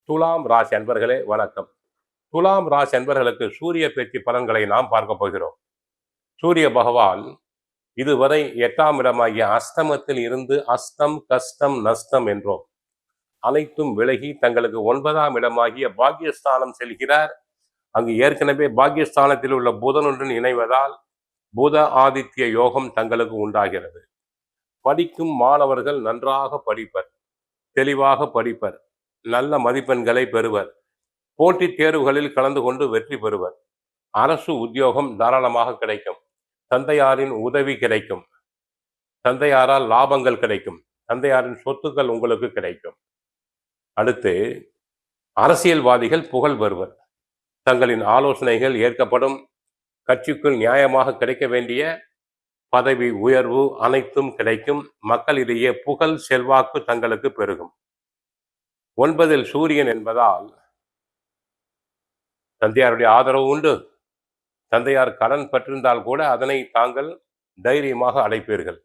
துலாம் ராசி அன்பர்களே வணக்கம். துலாம் ராசி அன்பர்களுக்கு சூரிய பேச்சு பலன்களை நாம் பார்க்க போகிறோம். சூரிய பகவான் இதுவரை 8ஆம் இடமாகிய அஸ்தமத்தில் இருந்து அஸ்தம் கஷ்டம் நஷ்டம் என்றோம் அனைத்தும் விலகி தங்களுக்கு 9ஆம் இடமாகிய பாக்கியஸ்தானம் செல்கிறார். அங்கு ஏற்கனவே பாக்கியஸ்தானத்தில் உள்ள புதனுடன் இணைவதால் புத ஆதித்ய யோகம் தங்களுக்கு உண்டாகிறது. படிக்கும் மாணவர்கள் நன்றாக படிப்பர், தெளிவாக படிப்பர், நல்ல மதிப்பெண்களை பெறுவர், போட்டித் தேர்வுகளில் கலந்து கொண்டு வெற்றி பெறுவர். அரசு உத்தியோகம் தாராளமாக கிடைக்கும். தந்தையாரின் உதவி கிடைக்கும். தந்தையாரால் லாபங்கள் கிடைக்கும். தந்தையாரின் சொத்துக்கள் உங்களுக்கு கிடைக்கும். அடுத்து அரசியல்வாதிகள் புகழ் பெறுவர். தங்களின் ஆலோசனைகள் ஏற்கப்படும். கட்சிக்குள் நியாயமாக கிடைக்க வேண்டிய பதவி உயர்வு அனைத்தும் கிடைக்கும். மக்களிடையே புகழ் செல்வாக்கு தங்களுக்கு பெருகும். 9ல் சூரியன் என்பதால் தந்தையாருடைய ஆதரவு உண்டு. தந்தையார் கடன் பெற்றிருந்தால் கூட அதனை தாங்கள் தைரியமாக அடைப்பீர்கள்.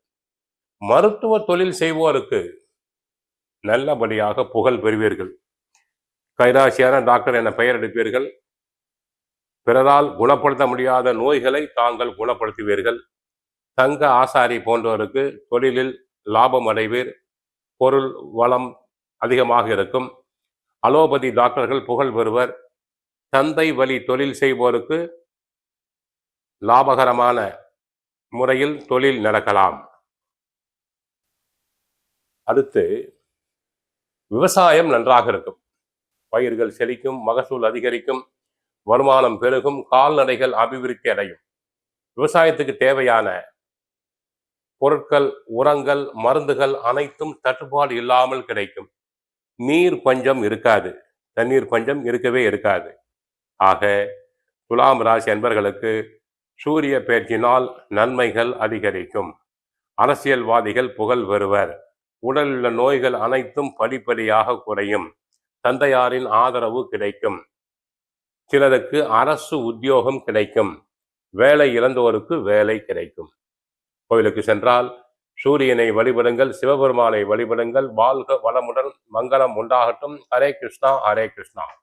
மருத்துவ தொழில் செய்வோருக்கு நல்லபடியாக புகழ் பெறுவீர்கள். கைராசியான டாக்டர் என பெயர் எடுப்பீர்கள். பிறரால் குணப்படுத்த முடியாத நோய்களை தாங்கள் குணப்படுத்துவீர்கள். தங்க ஆசாரி போன்றவருக்கு தொழிலில் லாபம் அடைவீர். பொருள் வளம் அதிகமாக இருக்கும். அலோபதி டாக்டர்கள் புகழ் பெறுவர். தந்தை வழி தொழில் செய்வோருக்கு லாபகரமான முறையில் தொழில் நடக்கலாம். அடுத்து விவசாயம் நன்றாக இருக்கும். பயிர்கள் செழிக்கும், மகசூல் அதிகரிக்கும், வருமானம் பெருகும், கால்நடைகள் அபிவிருத்தி அடையும். விவசாயத்துக்கு தேவையான பொருட்கள், உரங்கள், மருந்துகள் அனைத்தும் தட்டுப்பாடு இல்லாமல் கிடைக்கும். நீர் பஞ்சம் இருக்காது. தண்ணீர் பஞ்சம் இருக்கவே இருக்காது. ஆக துலாம் ராசி அன்பர்களுக்கு சூரிய பேச்சினால் நன்மைகள் அதிகரிக்கும். அரசியல்வாதிகள் புகழ் பெறுவர். உடலுள்ள நோய்கள் அனைத்தும் படிப்படியாக குறையும். தந்தையாரின் ஆதரவு கிடைக்கும். சிலருக்கு அரசு உத்தியோகம் கிடைக்கும். வேலை இழந்தோருக்கு வேலை கிடைக்கும். கோயிலுக்கு சென்றால் சூரியனை வழிபடுங்கள், சிவபெருமானை வழிபடுங்கள். வாழ்க வளமுடன், மங்களம் உண்டாகட்டும். ஹரே கிருஷ்ணா, ஹரே கிருஷ்ணா.